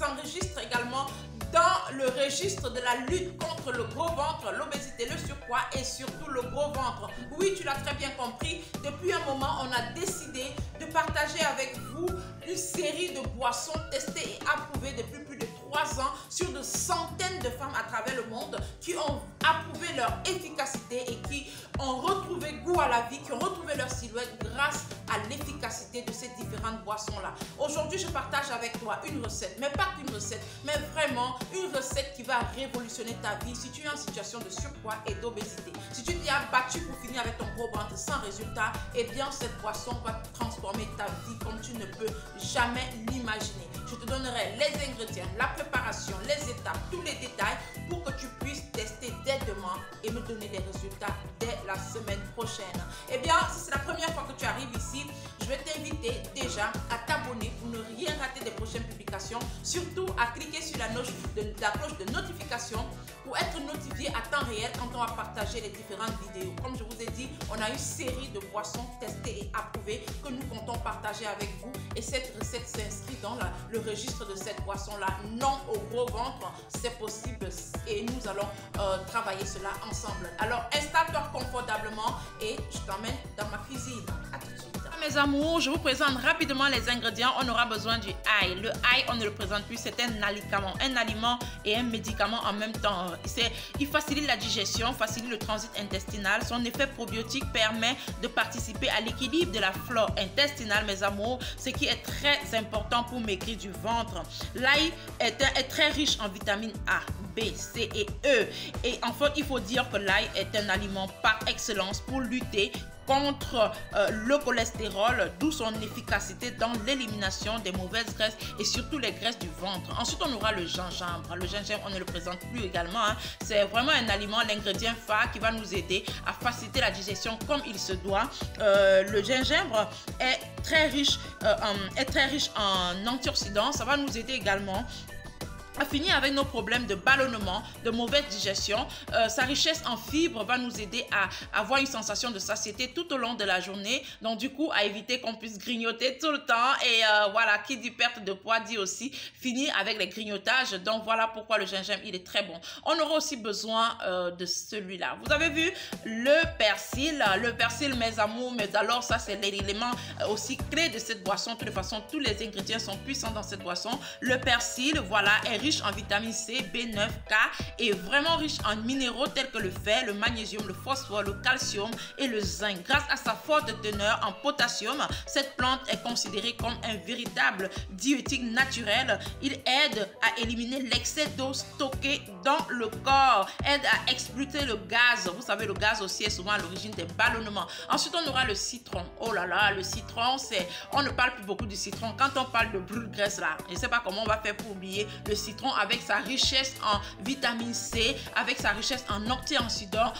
enregistre également dans le registre de la lutte contre le gros ventre, l'obésité, le surpoids et surtout le gros ventre. Oui, tu l'as très bien compris, depuis un moment, on a décidé de partager avec vous une série de boissons testées et approuvées depuis plus de 3 ans sur de centaines de femmes à travers le monde qui ont approuvé leur efficacité et qui ont retrouvé goût à la vie, qui ont retrouvé leur silhouette grâce à l'efficacité de ces différentes boissons-là. Aujourd'hui, je partage avec toi une recette, mais pas qu'une recette, mais vraiment une recette qui va révolutionner ta vie si tu es en situation de surpoids et d'obésité. Si tu t'y as battu pour finir avec ton gros ventre sans résultat, eh bien cette boisson va transformer ta vie comme tu ne peux jamais l'imaginer. Je te donnerai les ingrédients, la préparation, les étapes, tous les détails pour que tu puisses tester dès demain et me donner les résultats dès la semaine prochaine. Eh bien, si c'est la première fois que tu arrives ici, je vais t'inviter déjà à t'abonner pour ne rien rater des prochaines publications. Surtout à cliquer sur la cloche de notification pour être notifié à temps réel quand on va partager les différentes vidéos. Comme je vous ai dit, on a une série de boissons testées et approuvées que nous comptons partager avec vous. Et cette recette s'inscrit dans le registre de cette boisson-là. Non au gros ventre, c'est possible et nous allons travailler cela ensemble. Alors installe-toi confortablement et je t'emmène dans ma cuisine. À tout de suite. Mes amours, je vous présente rapidement les ingrédients. On aura besoin du ail. Le ail, on ne le présente plus, c'est un aliment et un médicament en même temps. Il facilite la digestion, facilite le transit intestinal. Son effet probiotique permet de participer à l'équilibre de la flore intestinale, mes amours, ce qui est très important pour maigrir du ventre. L'ail est très riche en vitamines A, B, C et E. Et en fait, il faut dire que l'ail est un aliment par excellence pour lutter contre le cholestérol, d'où son efficacité dans l'élimination des mauvaises graisses et surtout les graisses du ventre. Ensuite, on aura le gingembre. Le gingembre, on ne le présente plus également. C'est vraiment un aliment, l'ingrédient phare qui va nous aider à faciliter la digestion comme il se doit. Le gingembre est très riche en antioxydants. Ça va nous aider également à finir avec nos problèmes de ballonnement, de mauvaise digestion. Sa richesse en fibres va nous aider à avoir une sensation de satiété tout au long de la journée. Donc du coup, à éviter qu'on puisse grignoter tout le temps. Et voilà, qui dit perte de poids dit aussi finir avec les grignotages. Donc voilà pourquoi le gingembre, il est très bon. On aura aussi besoin de celui-là. Vous avez vu le persil. Le persil, mes amours, mais alors ça, c'est l'élément aussi clé de cette boisson. De toute façon, tous les ingrédients sont puissants dans cette boisson. Le persil, voilà, est riche en vitamine C, B9, K et vraiment riche en minéraux tels que le fer, le magnésium, le phosphore, le calcium et le zinc. Grâce à sa forte teneur en potassium, cette plante est considérée comme un véritable diurétique naturel. Il aide à éliminer l'excès d'eau stocké dans le corps, aide à expulser le gaz. Vous savez, le gaz aussi est souvent à l'origine des ballonnements. Ensuite, on aura le citron. Oh là là, le citron, on ne parle plus beaucoup du citron. Quand on parle de brûle-graisse là, je ne sais pas comment on va faire pour oublier le citron avec sa richesse en vitamine C, avec sa richesse en antioxydants,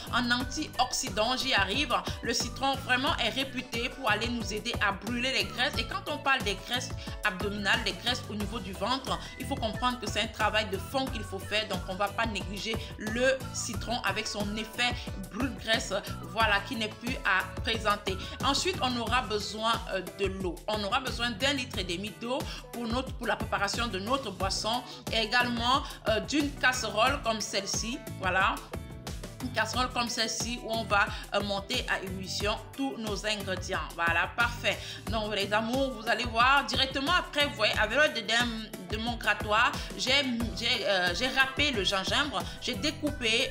j'y arrive. Le citron vraiment est réputé pour aller nous aider à brûler les graisses. Et quand on parle des graisses abdominales, des graisses au niveau du ventre, il faut comprendre que c'est un travail de fond qu'il faut faire. Donc on ne va pas négliger le citron avec son effet brûle-graisse, voilà, qui n'est plus à présenter. Ensuite, on aura besoin de l'eau. On aura besoin d'1,5 litre d'eau pour la préparation de notre boisson. Et également d'une casserole comme celle-ci, voilà, une casserole comme celle-ci où on va monter à ébullition tous nos ingrédients. Voilà, parfait. Donc les amours, vous allez voir directement après, vous voyez, avec l'aide de mon grattoir, j'ai râpé le gingembre, j'ai découpé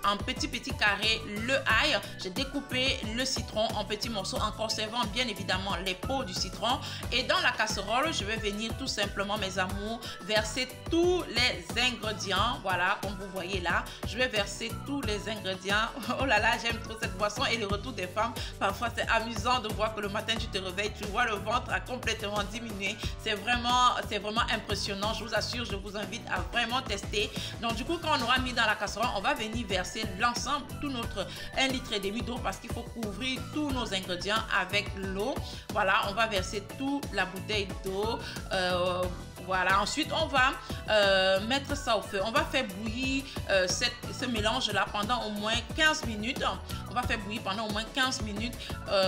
en petits carrés le ail, j'ai découpé le citron en petits morceaux en conservant bien évidemment les peaux du citron. Et dans la casserole, je vais venir tout simplement, mes amours, verser tous les ingrédients. Voilà, comme vous voyez là, je vais verser tous les ingrédients. Oh là là, j'aime trop cette boisson et le retour des femmes. Parfois, c'est amusant de voir que le matin, tu te réveilles, tu vois le ventre a complètement diminué. C'est vraiment impressionnant. Je vous assure, je vous invite à vraiment tester. Donc, du coup, quand on aura mis dans la casserole, on va venir verser l'ensemble, tout notre 1,5 litre d'eau parce qu'il faut couvrir tous nos ingrédients avec l'eau. Voilà, on va verser toute la bouteille d'eau. Voilà, ensuite on va mettre ça au feu. On va faire bouillir ce mélange-là pendant au moins 15 minutes. On va faire bouillir pendant au moins 15 minutes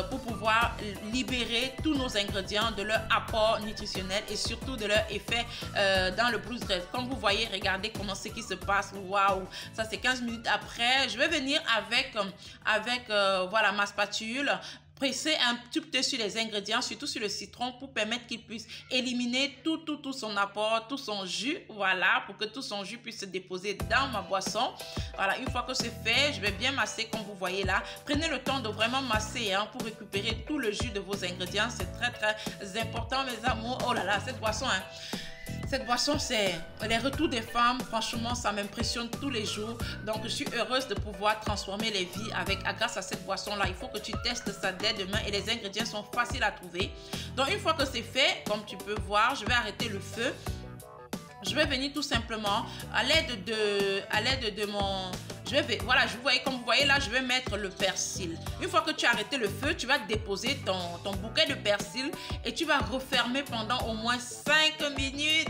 pour pouvoir libérer tous nos ingrédients de leur apport nutritionnel et surtout de leur effet dans le Bruce Dress. Comme vous voyez, regardez comment c'est qui se passe. Waouh, ça c'est 15 minutes après. Je vais venir avec voilà, ma spatule. Presser un petit peu sur les ingrédients, surtout sur le citron, pour permettre qu'il puisse éliminer tout son apport, tout son jus. Voilà, pour que tout son jus puisse se déposer dans ma boisson. Voilà, une fois que c'est fait, je vais bien masser comme vous voyez là. Prenez le temps de vraiment masser pour récupérer tout le jus de vos ingrédients. C'est très important, mes amours. Oh là là, cette boisson, cette boisson, c'est les retours des femmes. Franchement, ça m'impressionne tous les jours. Donc, je suis heureuse de pouvoir transformer les vies grâce à cette boisson-là. Il faut que tu testes ça dès demain et les ingrédients sont faciles à trouver. Donc, une fois que c'est fait, comme tu peux voir, je vais arrêter le feu. Je vais venir tout simplement à l'aide de mon... Voilà, comme vous voyez là, je vais mettre le persil. Une fois que tu as arrêté le feu, tu vas déposer ton bouquet de persil et tu vas refermer pendant au moins 5 minutes.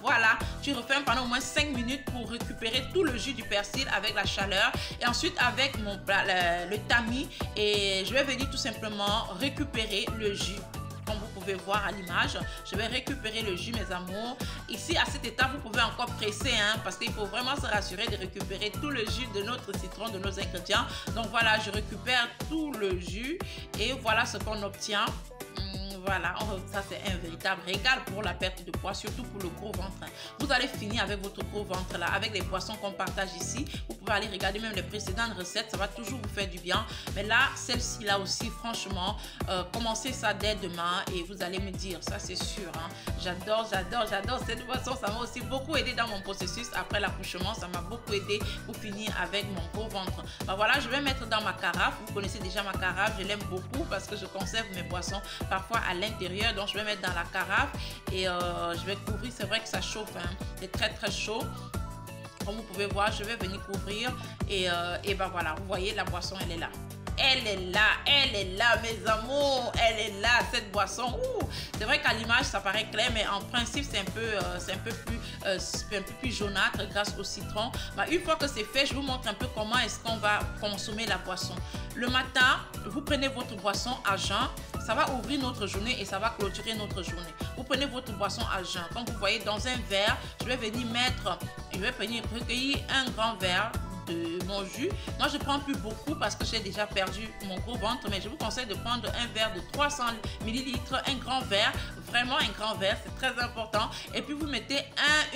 Voilà, tu refermes pendant au moins 5 minutes pour récupérer tout le jus du persil avec la chaleur. Et ensuite, avec le tamis, et je vais venir tout simplement récupérer le jus. Comme vous pouvez voir à l'image, je vais récupérer le jus, mes amours. Ici, à cette étape, vous pouvez encore presser, parce qu'il faut vraiment se rassurer de récupérer tout le jus de notre citron, de nos ingrédients. Donc voilà, je récupère tout le jus et voilà ce qu'on obtient. Voilà, ça c'est un véritable régal pour la perte de poids, surtout pour le gros ventre. Vous allez finir avec votre gros ventre là, avec les boissons qu'on partage ici. Vous pouvez aller regarder même les précédentes recettes, ça va toujours vous faire du bien. Mais là, celle-ci là aussi, franchement, commencez ça dès demain et vous allez me dire, ça c'est sûr. J'adore cette boisson, ça m'a aussi beaucoup aidé dans mon processus après l'accouchement. Ça m'a beaucoup aidé pour finir avec mon gros ventre. Ben voilà, je vais mettre dans ma carafe. Vous connaissez déjà ma carafe, je l'aime beaucoup parce que je conserve mes boissons parfois à l'intérieur. Donc je vais mettre dans la carafe et je vais couvrir. C'est vrai que ça chauffe, c'est très chaud. Comme vous pouvez voir, je vais venir couvrir et ben voilà, vous voyez la boisson, elle est là. Elle est là, mes amours, elle est là, cette boisson. C'est vrai qu'à l'image, ça paraît clair, mais en principe, c'est un peu plus jaunâtre grâce au citron. Bah, une fois que c'est fait, je vous montre un peu comment est-ce qu'on va consommer la boisson. Le matin, vous prenez votre boisson à jeun. Ça va ouvrir notre journée et ça va clôturer notre journée. Vous prenez votre boisson à jeun. Comme vous voyez, dans un verre, je vais venir recueillir un grand verre de mon jus. Moi, je prends plus beaucoup parce que j'ai déjà perdu mon gros ventre, mais je vous conseille de prendre un verre de 300 ml, un grand verre, vraiment un grand verre, c'est très important. Et puis, vous mettez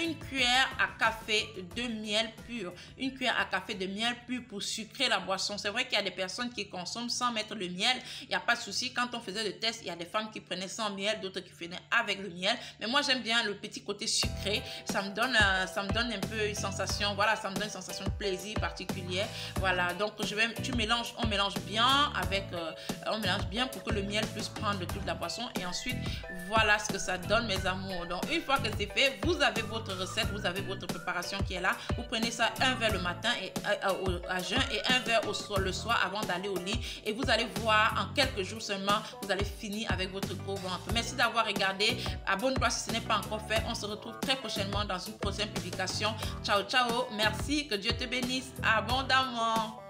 une cuillère à café de miel pur. Une cuillère à café de miel pur pour sucrer la boisson. C'est vrai qu'il y a des personnes qui consomment sans mettre le miel. Il n'y a pas de souci. Quand on faisait le test, il y a des femmes qui prenaient sans miel, d'autres qui prenaient avec le miel. Mais moi, j'aime bien le petit côté sucré. Ça me donne un peu une sensation, voilà, ça me donne une sensation de plaisir particulière. Voilà, donc on mélange bien pour que le miel puisse prendre toute la boisson. Et ensuite, voilà ce que ça donne, mes amours. Donc, une fois que c'est fait, vous avez votre recette, vous avez votre préparation qui est là. Vous prenez ça un verre le matin et à jeun et un verre le soir avant d'aller au lit. Et vous allez voir, en quelques jours seulement, vous allez finir avec votre gros ventre. Merci d'avoir regardé. Abonne-toi si ce n'est pas encore fait. On se retrouve très prochainement dans une prochaine publication. Ciao, ciao. Merci. Que Dieu te bénisse abondamment.